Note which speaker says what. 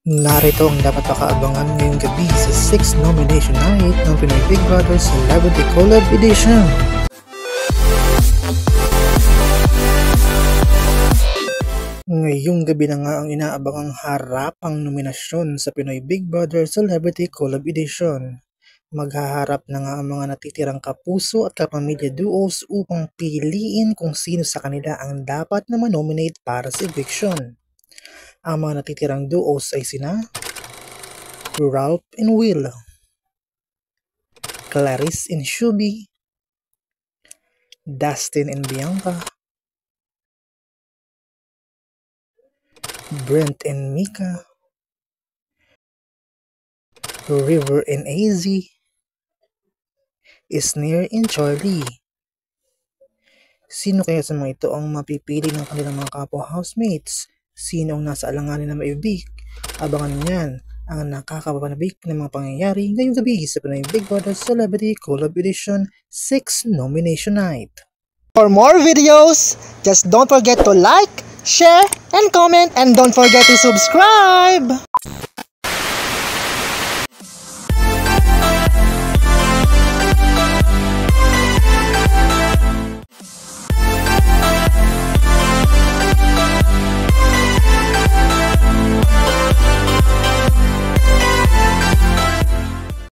Speaker 1: Narito ang dapat pakaabangan ngayong gabi sa 6th nomination night ng Pinoy Big Brother Celebrity Collab Edition. Ngayong gabi na nga ang inaabangang harapang nominasyon sa Pinoy Big Brother Celebrity Collab Edition. Maghaharap na nga ang mga natitirang kapuso at kapamilya duos upang piliin kung sino sa kanila ang dapat na manominate para sa eviction. Ang mga natitirang duos ay sina Ralph and Will, Clarice and Shubi, Dustin and Bianca, Brent and Mika, River and AZ, Isnir and Charlie. Sino kaya sa mga ito ang mapipili ng kanilang mga kapwa housemates? Sino ang nasa alanganin na maibig? Abangan niyan ang nakakapanabik ng mga pangyayari ngayong gabi sa Pinoy Big Brother Celebrity Collab Edition 6 Nomination Night. For more videos, just don't forget to like, share, and comment, and don't forget to subscribe!